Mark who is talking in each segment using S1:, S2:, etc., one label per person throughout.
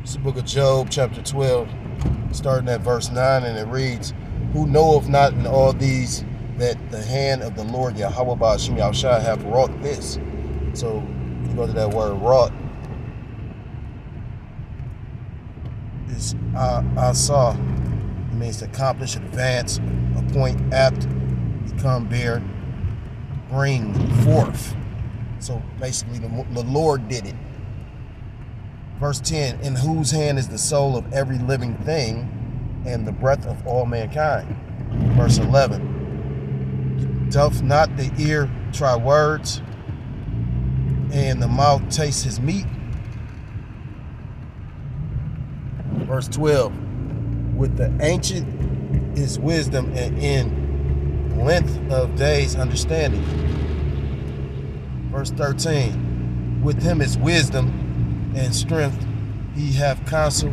S1: It's the book of Job, chapter 12, starting at verse 9, and it reads, "Who knoweth not in all these that the hand of the Lord Yahweh Ba'ashem Yahushua have wrought this?" So when you go to that word wrought, it's asa. It means to accomplish, advance, appoint, apt, become, bear, bring forth. So basically the Lord did it. Verse 10, "In whose hand is the soul of every living thing, and the breath of all mankind." Verse 11, "Doth not the ear try words, and the mouth taste his meat?" Verse 12, "With the ancient is wisdom, and in length of days understanding." Verse 13, "With him is wisdom and strength, he hath counsel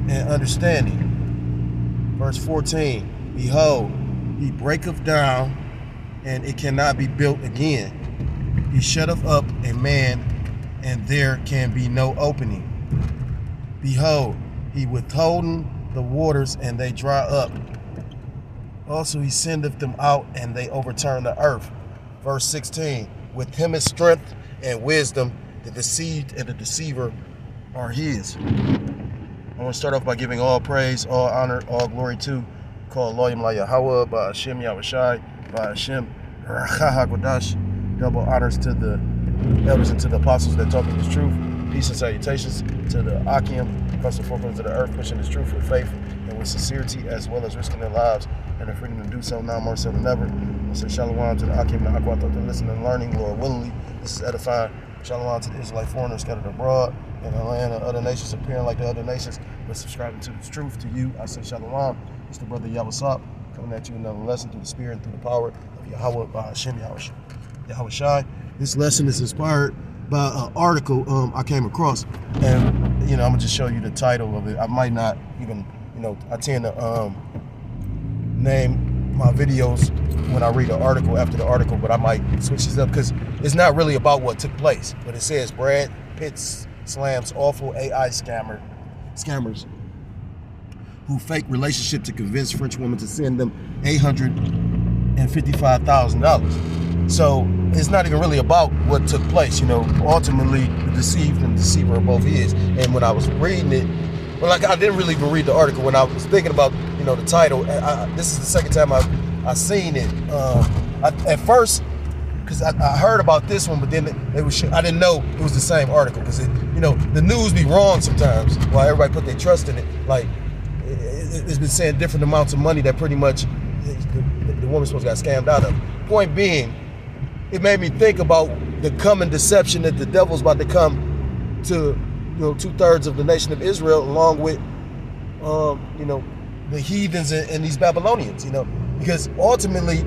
S1: and understanding." Verse 14, "Behold, he breaketh down, and it cannot be built again. He shutteth up a man, and there can be no opening. Behold, he withholdeth the waters, and they dry up. Also he sendeth them out, and they overturn the earth." Verse 16, "With him is strength and wisdom, the deceived and the deceiver are his." I want to start off by giving all praise, all honor, all glory to call Loyim La Yahweh, Ba'ashem Yahushai, Ba'ashem Rachahagodash. Double honors to the elders and to the apostles that taught me this truth. Peace and salutations to the Akim, across the four corners of the earth, pushing this truth with faith and with sincerity, as well as risking their lives and the freedom to do so now more so than ever. I say shalom to the Akim and the Aqua, to listen and learning, Lord willingly. This is edifying. Shalom to the Israelite foreigners scattered abroad in the land of other nations, appearing like the other nations, but subscribing to the truth. To you, I say shalom. It's the brother Yahweh coming at you another lesson through the spirit and through the power of Yahweh Ba'ashem Yahushai. This lesson is inspired by an article I came across, and I'm gonna just show you the title of it. I might not even, I tend to name my videos when I read an article after the article, but I might switch this up because it's not really about what took place. But it says Brad Pitt slams awful AI scammers who fake relationship to convince French woman to send them $855,000. So it's not even really about what took place. Ultimately the deceived and deceiver are both his. And when I was reading it, I didn't really even read the article. When I was thinking about the title, this is the second time I seen it. At first, because I heard about this one, but then I didn't know it was the same article, because the news be wrong sometimes. While everybody put their trust in it, like it's been saying different amounts of money that pretty much the woman's supposed to got scammed out of. Point being, it made me think about the coming deception that the devil's about to come to 2/3 of the nation of Israel, along with the heathens and these Babylonians. Because ultimately,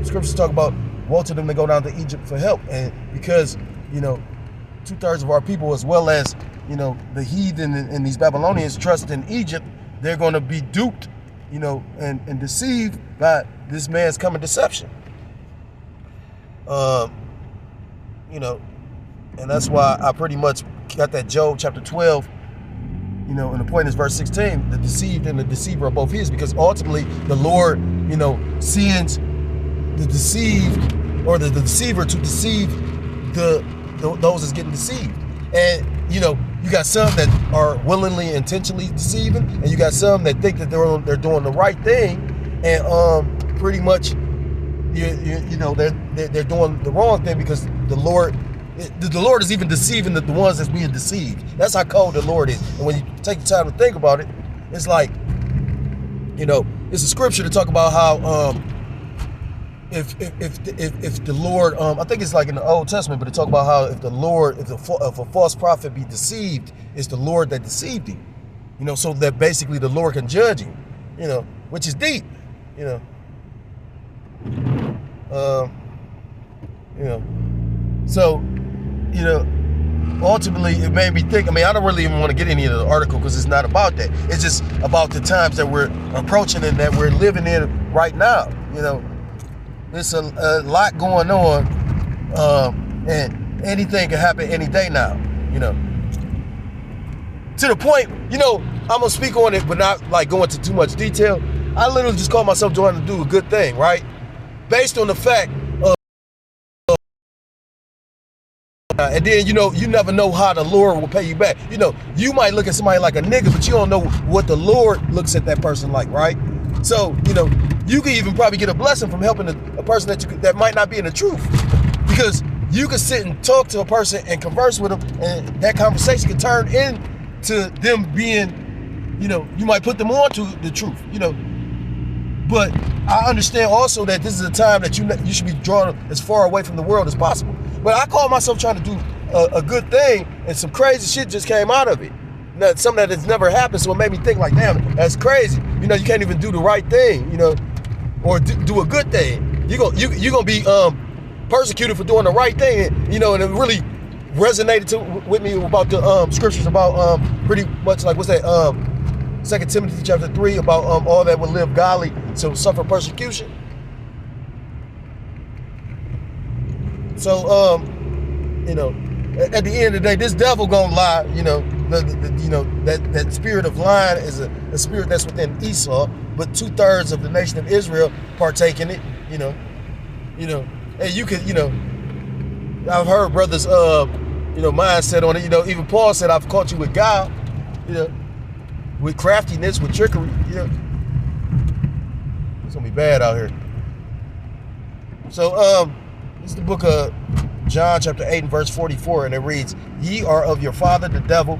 S1: scriptures talk about woe to them that go down to Egypt for help, and because 2/3 of our people, as well as the heathen and these Babylonians, trust in Egypt, they're going to be duped, and deceived by this man's coming deception. And that's why I pretty much got that Job chapter 12, and the point is verse 16, the deceived and the deceiver are both his, because ultimately the Lord, sends the deceived or the deceiver to deceive those that's getting deceived. And, you got some that are willingly, intentionally deceiving, and you got some that think that they're doing the right thing, and pretty much, they're doing the wrong thing, because the Lord is even deceiving the ones that's being deceived. That's how cold the Lord is. And when you take the time to think about it, it's like, it's a scripture to talk about how if the Lord, I think it's like in the Old Testament, but it talk about how if a false prophet be deceived, it's the Lord that deceived him. So that basically the Lord can judge him. Which is deep. So, ultimately it made me think. I don't really even want to get any of the article, because it's not about that. It's just about the times that we're approaching and that we're living in right now. There's a lot going on, and anything can happen any day now. To the point, I'm gonna speak on it, but not like go into too much detail. I literally just call myself trying to do a good thing, right? Based on the fact of, and then, you never know how the Lord will pay you back. You might look at somebody like a nigga, but you don't know what the Lord looks at that person like, right? So, you can even probably get a blessing from helping a person that might not be in the truth. Because you can sit and talk to a person and converse with them, and that conversation can turn into them being, you might put them on to the truth, But I understand also that this is a time that you should be drawn as far away from the world as possible. But I call myself trying to do a good thing, and some crazy shit just came out of it. Now, something that has never happened, so it made me think like, damn, that's crazy. You can't even do the right thing, or do a good thing. You're gonna be persecuted for doing the right thing, and it really resonated with me about the scriptures about pretty much like, what's that, 2 Timothy chapter 3, about all that will live godly so suffer persecution. So at the end of the day, this devil gonna lie. That spirit of lying is a spirit that's within Esau, but 2/3 of the nation of Israel partake in it. And you could, I've heard brothers mindset on it. Even Paul said, I've caught you with guile, with craftiness, with trickery. It's gonna be bad out here. So this is the book of John chapter 8 and verse 44, and it reads, "Ye are of your father the devil,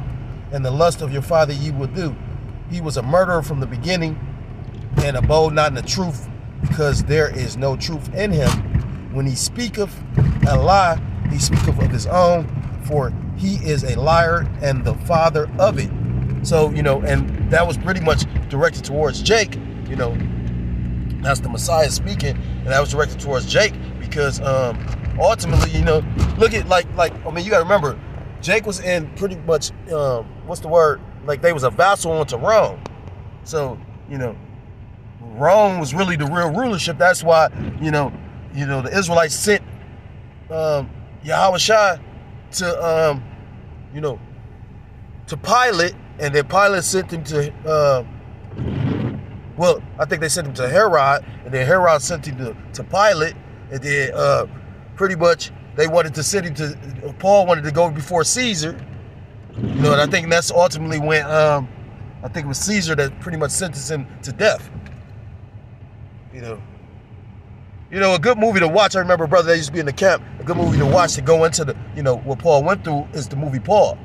S1: and the lust of your father ye will do. He was a murderer from the beginning, and abode not in the truth, because there is no truth in him. When he speaketh a lie, he speaketh of his own, for he is a liar and the father of it." So, and that was pretty much directed towards Jake, that's the Messiah speaking, and that was directed towards Jake, because ultimately, look at you gotta remember, Jake was in pretty much what's the word? Like, they was a vassal onto Rome. So, Rome was really the real rulership. That's why, the Israelites sent Yahushua to to Pilate, and then Pilate sent him to I think they sent him to Herod, and then Herod sent him to Pilate, and then pretty much they wanted to send him to, Paul wanted to go before Caesar, and I think that's ultimately when I think it was Caesar that pretty much sentenced him to death. A good movie to watch. I remember a brother that used to be in the camp. A good movie to watch to go into the, what Paul went through is the movie Paul.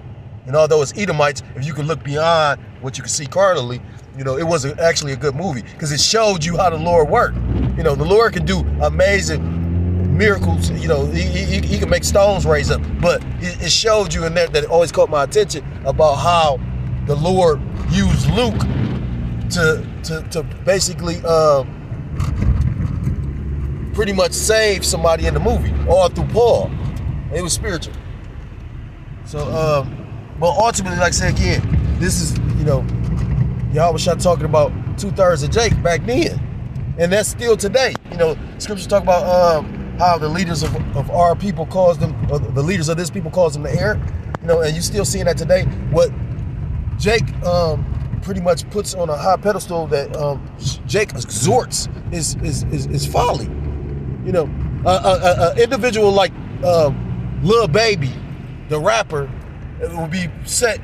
S1: And although it's Edomites, if you can look beyond what you can see carnally, it was actually a good movie, because it showed you how the Lord worked. The Lord can do amazing miracles. He can make stones raise up. But it showed you in there that it always caught my attention about how the Lord used Luke to basically pretty much save somebody in the movie, all through Paul. It was spiritual. So, but ultimately, like I said again, this is, y'all was talking about 2/3 of Jake back then, and that's still today. Scriptures talk about how the leaders of our people calls them, or the leaders of this people calls them the air, and you still seeing that today. What Jake pretty much puts on a high pedestal that Jake exhorts is folly. An individual like Lil Baby, the rapper, will be set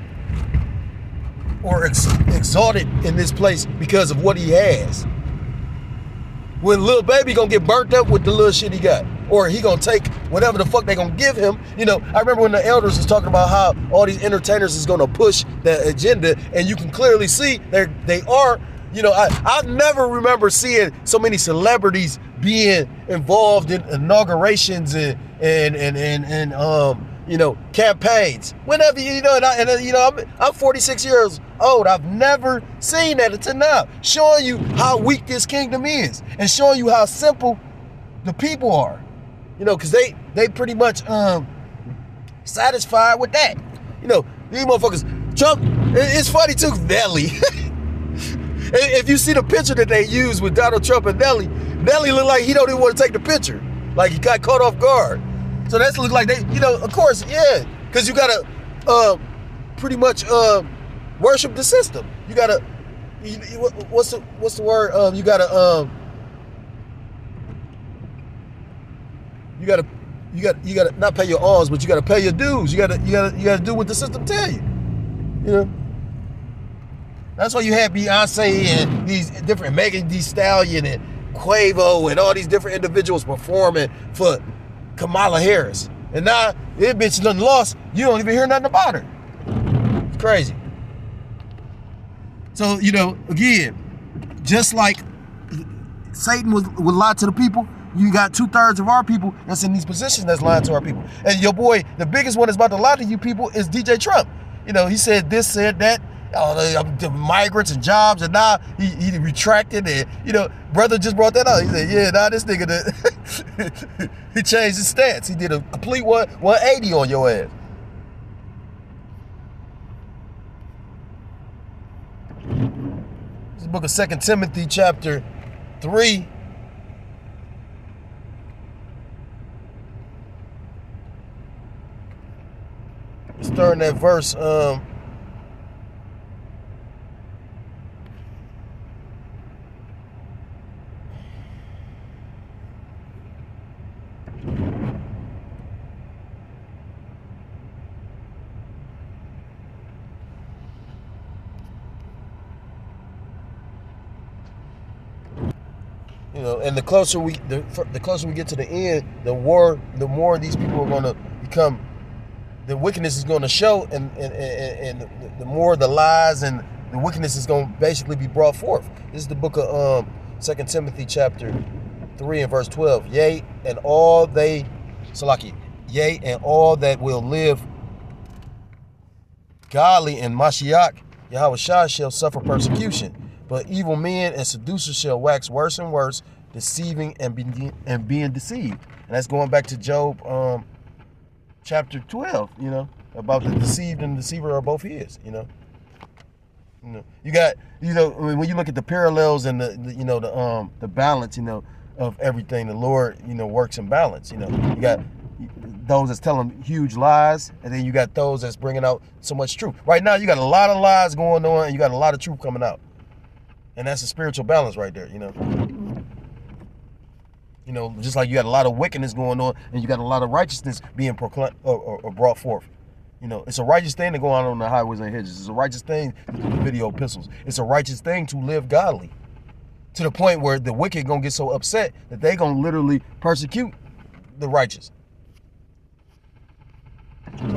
S1: or exalted in this place because of what he has. When Lil Baby gonna get burnt up with the little shit he got, or he gonna take whatever the fuck they gonna give him. I remember when the elders was talking about how all these entertainers is gonna push the agenda, and you can clearly see they are. I never remember seeing so many celebrities being involved in inaugurations and campaigns. Whenever I'm 46 years old. I've never seen that until now. Showing you how weak this kingdom is, and showing you how simple the people are. Because they pretty much satisfied with that. These motherfuckers. Trump. It's funny too, Nelly. If you see the picture that they used with Donald Trump and Nelly looked like he don't even want to take the picture. Like he got caught off guard. So that's look like they, of course, yeah. Because you gotta pretty much worship the system. You gotta, what's the word? You gotta not pay your alms, but you gotta pay your dues. You gotta do what the system tell you. You know. That's why you have Beyonce and these different Megan Thee Stallion and Quavo and all these different individuals performing for Kamala Harris. And now this bitch done lost. You don't even hear nothing about her. It's crazy. So, you know, again, just like Satan would lie to the people, you got 2/3 of our people that's in these positions that's lying to our people. And your boy, the biggest one that's about to lie to you people is DJ Trump. You know, he said this, said that. The migrants and jobs, and now he retracted, and you know, brother just brought that up. He said, yeah, now this nigga he changed his stance. He did a complete 180 on your ass. This is the book of 2 Timothy chapter 3. Starting at verse you know, and the closer we get to the end, the more these people are going to become, the wickedness is going to show, and the more the lies and the wickedness is going to basically be brought forth. This is the book of 2 Timothy chapter 3 and verse 12. Yea, and all that will live godly in Mashiach Yahushua shall suffer persecution. But evil men and seducers shall wax worse and worse, deceiving and being deceived. And that's going back to Job chapter 12, you know, about the deceived and the deceiver are both his, you know. You got, you know, when you look at the parallels and the balance, you know, of everything, the Lord, you know, works in balance. You know, you got those that's telling huge lies, and then you got those that's bringing out so much truth. Right now, you got a lot of lies going on, and you got a lot of truth coming out. And that's a spiritual balance right there, you know. You know, just like you got a lot of wickedness going on, and you got a lot of righteousness being proclaimed or brought forth. You know, it's a righteous thing to go on the highways and hedges. It's a righteous thing to do the video epistles. It's a righteous thing to live godly. To the point where the wicked gonna get so upset that they gonna literally persecute the righteous.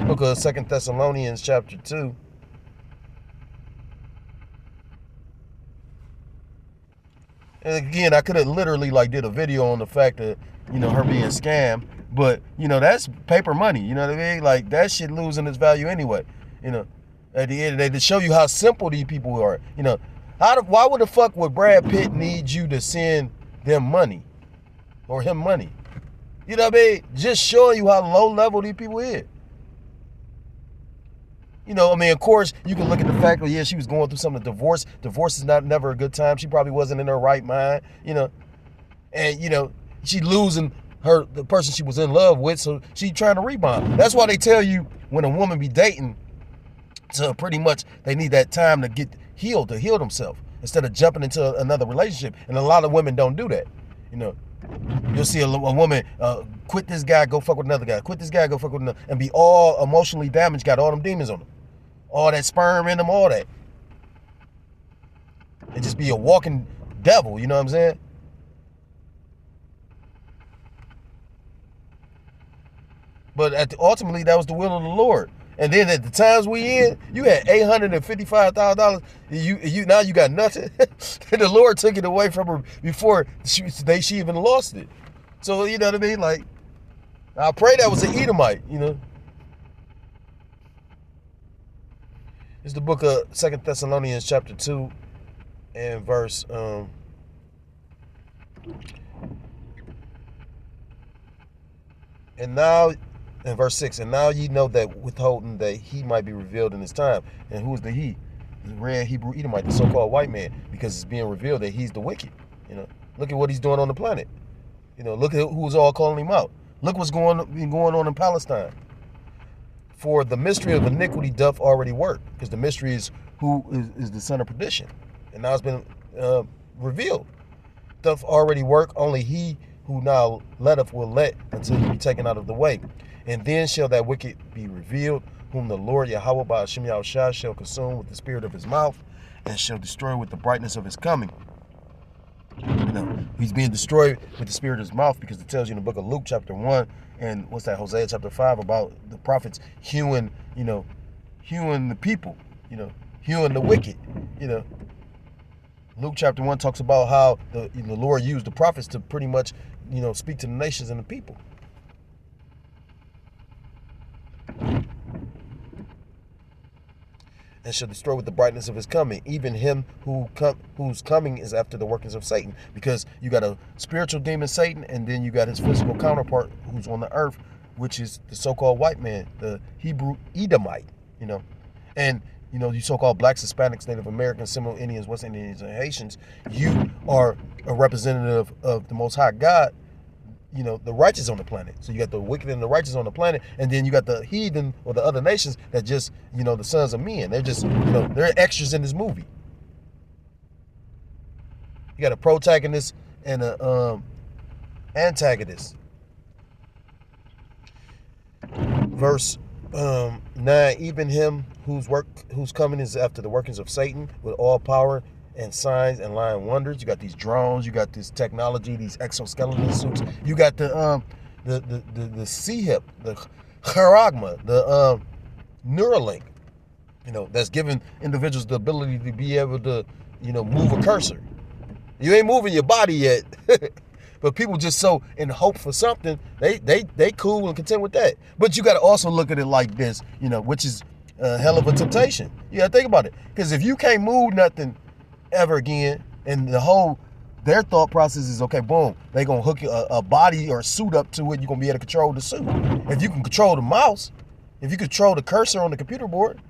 S1: Book of 2 Thessalonians chapter 2. And again, I could have literally did a video on the fact that, you know, her being scammed, but you know, that's paper money. You know what I mean? Like, that shit losing its value anyway. You know, at the end of the day, to show you how simple these people are. You know, why would the fuck would Brad Pitt need you to send them money or him money? You know what I mean? Just showing you how low level these people is. You know, I mean, of course, you can look at the fact that, yeah, she was going through some of the divorce. Divorce is never a good time. She probably wasn't in her right mind, you know. And, you know, she losing the person she was in love with, so she trying to rebound. That's why they tell you when a woman be dating, so pretty much they need that time to get healed, to heal themselves, instead of jumping into another relationship. And a lot of women don't do that, you know. You'll see a woman quit this guy, go fuck with another guy. Quit this guy, go fuck with another, and be all emotionally damaged, got all them demons on them. All that sperm in them, all that. And just be a walking devil, you know what I'm saying? But ultimately, that was the will of the Lord. And then at the times we in, you had $855,000. You now you got nothing. And the Lord took it away from her before she even lost it. So, you know what I mean? Like, I pray that was an Edomite, you know. It's the book of 2 Thessalonians chapter 2 and verse and now in verse 6, and now ye know that withholding that he might be revealed in his time. And who is the he? The red Hebrew Edomite, the so-called white man, because it's being revealed that he's the wicked. You know, look at what he's doing on the planet. You know, look at who's all calling him out. Look what's going on in Palestine. For the mystery of iniquity doth already work, because the mystery is who is the son of perdition, and now it's been revealed. Doth already work, only he who now letteth will let until he be taken out of the way. And then shall that wicked be revealed, whom the Lord Yahweh by Hashem Yahushua shall consume with the spirit of his mouth, and shall destroy with the brightness of his coming. He's being destroyed with the spirit of his mouth, because it tells you in the book of Luke chapter 1 and Hosea chapter 5 about the prophets hewing the people, hewing the wicked. Luke chapter 1 talks about how the Lord used the prophets to pretty much, speak to the nations and the people. And shall destroy with the brightness of his coming, even him whose coming is after the workings of Satan. Because you got a spiritual demon, Satan, and then you got his physical counterpart who's on the earth, which is the so-called white man, the Hebrew Edomite, And, you so-called blacks, Hispanics, Native Americans, Seminole Indians, West Indians, and Haitians, you are a representative of the Most High God, the righteous on the planet. So you got the wicked and the righteous on the planet, and then you got the heathen or the other nations that just, the sons of men. They're just, they're extras in this movie. You got a protagonist and a antagonist. Verse 9, even him whose coming is after the workings of Satan with all power and signs and lying wonders. You got these drones, you got this technology, these exoskeleton suits. You got the C-HIP, the Charagma, the Neuralink, that's giving individuals the ability to be able to, move a cursor. You ain't moving your body yet, but people just so in hope for something, they cool and content with that. But you got to also look at it like this, which is a hell of a temptation. You got to think about it, because if you can't move nothing ever again, and their thought process is, okay, boom, they gonna hook a body or a suit up to it, you're gonna be able to control the suit. If you can control the mouse, if you control the cursor on the computer board,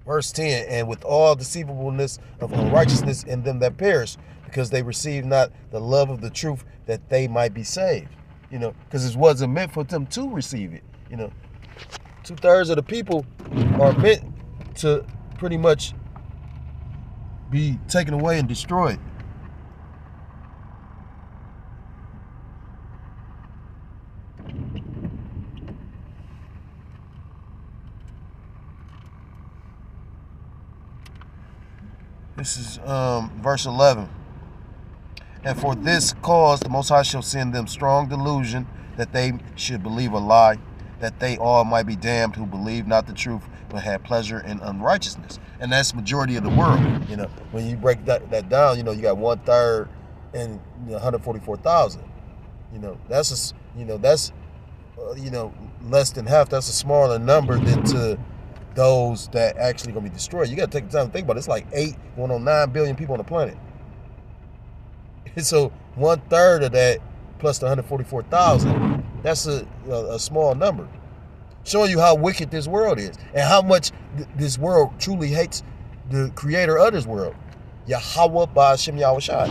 S1: Verse 10, and with all deceivableness of unrighteousness in them that perish, because they receive not the love of the truth, that they might be saved. Because it wasn't meant for them to receive it. 2/3 of the people are meant to pretty much be taken away and destroyed. This is verse 11. And for this cause the Most High shall send them strong delusion, that they should believe a lie, that they all might be damned who believe not the truth, but had pleasure in unrighteousness. And that's majority of the world. When you break that down, you got 1/3 and 144,000. That's less than half. That's a smaller number than to those that actually gonna be destroyed. You got to take the time to think about it. It's like 8 going on 9 billion people on the planet. So 1/3 of that plus the 144,000, that's a small number, showing you how wicked this world is and how much this world truly hates the creator of this world, Yahweh by Hashem Yahushua.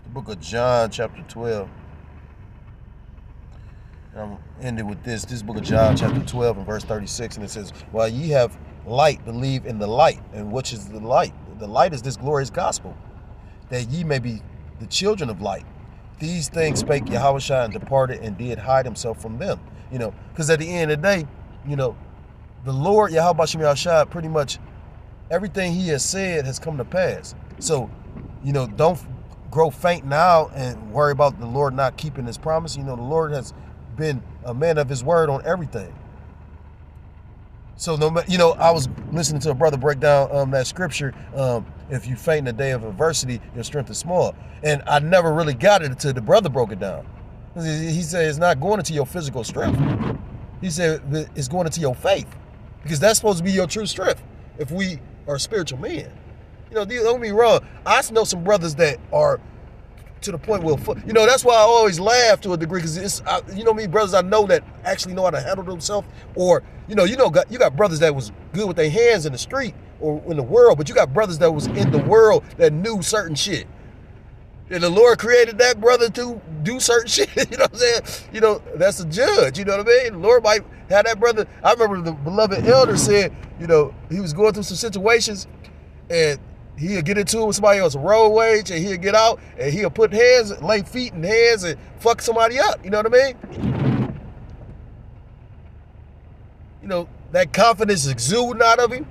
S1: The book of John chapter 12. I'm ending with this book of John chapter 12 and verse 36, and it says, while ye have light, believe in the light. And which is the light? The light is this glorious gospel, that ye may be the children of light. These things spake Yahushua and departed and did hide himself from them. Because at the end of the day, the Lord Yahweh Shem Yahushua, pretty much everything he has said has come to pass. So, don't grow faint now and worry about the Lord not keeping his promise. The Lord has been a man of his word on everything. So I was listening to a brother break down that scripture. If you faint in the day of adversity, your strength is small. And I never really got it until the brother broke it down. He said it's not going into your physical strength. He said it's going into your faith, because that's supposed to be your true strength. If we are spiritual men, don't get me wrong. I know some brothers that are to the point where, that's why I always laugh to a degree, because it's, me brothers I know that actually know how to handle themselves, or you got brothers that was good with their hands in the street or in the world, but you got brothers that was in the world that knew certain shit. And the Lord created that brother to do certain shit. You know what I'm saying? You know, that's a judge. You know what I mean? The Lord might have that brother. I remember the beloved elder said, you know, he was going through some situations and he'll get into it with somebody else, a road wage, and he'll get out and he'll put hands, lay feet and hands and fuck somebody up. You know what I mean? You know, that confidence exuding out of him.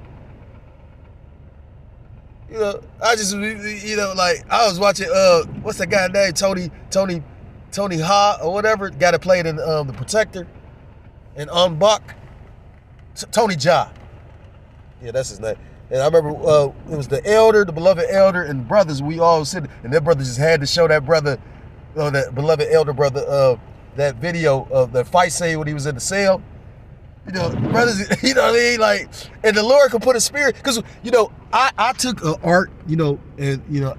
S1: You know, I just, you know, like, I was watching, what's that guy named? Tony Ha or whatever, the guy that played in The Protector and Bach. Tony Jaa. Yeah, that's his name. And I remember it was the elder, the beloved elder, and brothers. We all sit, and that brother just had to show that brother, that beloved elder brother, that video of the fight scene when he was in the cell. You know, brothers, you know what I mean? Like, and the Lord can put a spirit, because, you know, I took art, you know, and, you know,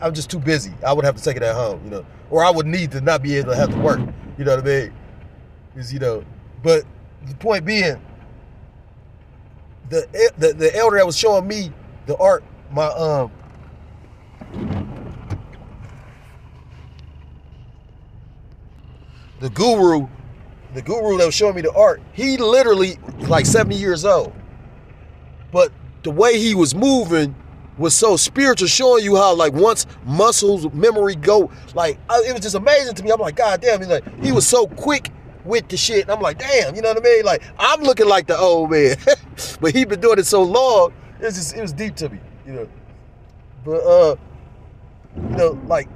S1: I'm just too busy. I would have to take it at home, you know, or I would need to not be able to have to work, you know what I mean? Because, you know, but the point being, the elder that was showing me the art, my, the guru that was showing me the art, he literally like 70 years old. But the way he was moving was so spiritual, showing you how, like, once muscles, memory go, like, it was just amazing to me. I'm like, God damn, he was so quick with the shit. And I'm like, damn, you know what I mean? Like, I'm looking like the old man. But he been doing it so long, it was deep to me, you know. But you know, like,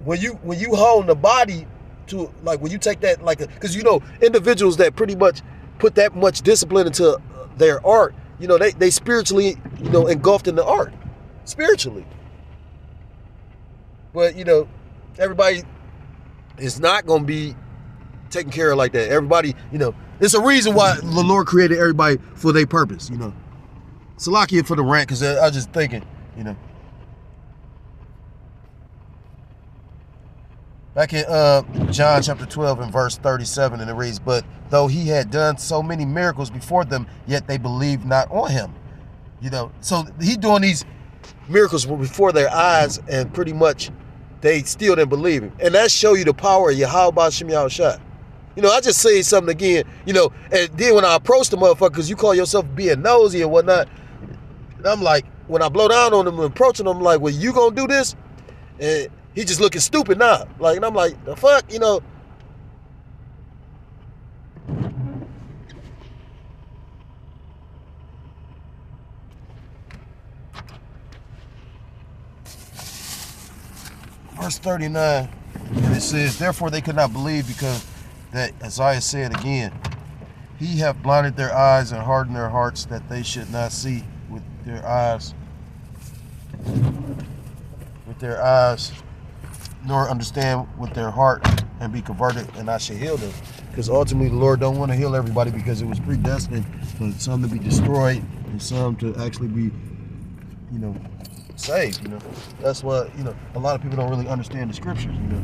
S1: when you hone the body to, like, when you take that, like, because, you know, individuals that pretty much put that much discipline into their art, you know, they spiritually, you know, engulfed in the art, spiritually. But, you know, everybody is not going to be taken care of like that. Everybody, you know, it's a reason why the Lord created everybody for their purpose, you know. Salakia for the rant, because I was just thinking, you know. Back in John chapter 12 and verse 37, and it reads, but though he had done so many miracles before them, yet they believed not on him. You know, so he doing these miracles before their eyes, and pretty much they still didn't believe him. And that show you the power of Yahweh B'Shem Yahushua. You know, I just say something again, you know, and then when I approach the motherfucker, because you call yourself being nosy and whatnot, and I'm like, when I blow down on them and approaching them, I'm like, well, you gonna do this? And he just looking stupid now. Like, and I'm like, the fuck, you know. Verse 39, and it says, therefore they could not believe, because that Isaiah said again, he hath blinded their eyes and hardened their hearts, that they should not see with their eyes, nor understand with their heart, and be converted, and I shall heal them. Because ultimately the Lord don't want to heal everybody, because it was predestined for some to be destroyed and some to actually be, you know, saved. You know, that's why, you know, a lot of people don't really understand the scriptures. You know,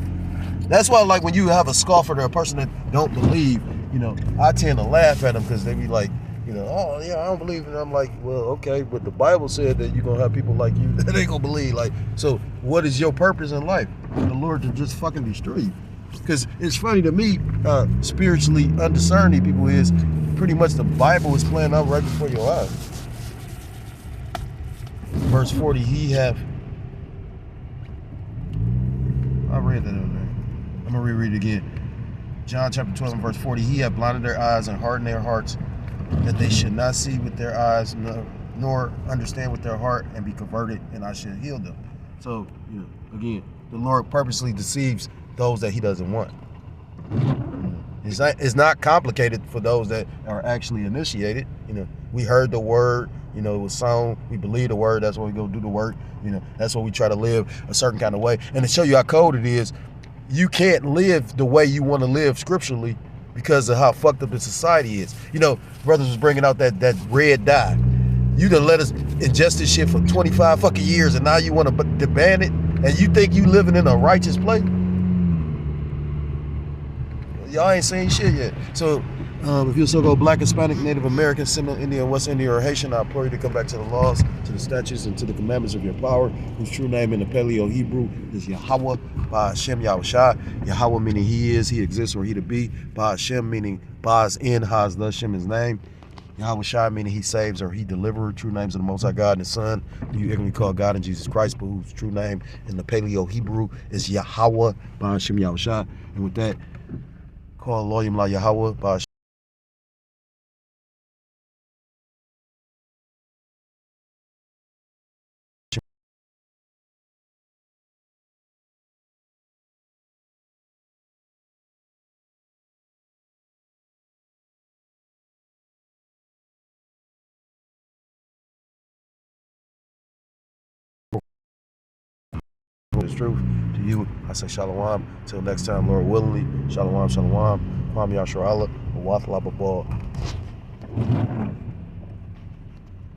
S1: that's why, like, when you have a scoffer or a person that don't believe, you know, I tend to laugh at them, because they be like, you know, oh yeah, I don't believe, and I'm like, well, okay, but the Bible said that you're gonna have people like you that ain't gonna believe. Like, so what is your purpose in life? The Lord to just fucking destroy you. Because it's funny to me, spiritually undiscerning people is pretty much the Bible is playing out right before your eyes. Verse 40, I read that over there. I'm gonna reread it again. John chapter 12 and verse 40, he hath blinded their eyes and hardened their hearts, that they should not see with their eyes, nor understand with their heart, and be converted, and I should heal them. So, you know, again, the Lord purposely deceives those that he doesn't want. It's not complicated for those that are actually initiated. You know, we heard the word, you know, it was sown, we believe the word, that's why we go do the work. You know, that's why we try to live a certain kind of way. And to show you how cold it is, you can't live the way you want to live scripturally because of how fucked up the society is. You know, brothers was bringing out that red dye. You done let us ingest this shit for 25 fucking years, and now you want to ban it, and you think you living in a righteous place? Y'all ain't saying shit yet. So If you're so-called Black, Hispanic, Native American, Seminole Indian, West Indian, or Haitian, I implore you to come back to the laws, to the statutes, and to the commandments of your power, whose true name in the Paleo-Hebrew is Yahweh, Ba'ashem Yahushua. Yahweh meaning he is, he exists, or he to be. Ba'ashem meaning Ba'as in, Haz, the Shem, his name. Yahushua meaning he saves or he deliverer. True names of the Most High God and the Son, who you ignorantly call God and Jesus Christ, but whose true name in the Paleo-Hebrew is Yahweh, Ba'ashem Yahushua. And with that, call Loyim La Yahweh, Ba'ashem. Is truth to you. I say shalom. Till next time, Lord willingly. Shalom, shalom. Kwam Yashar Allah. Wath Lababal.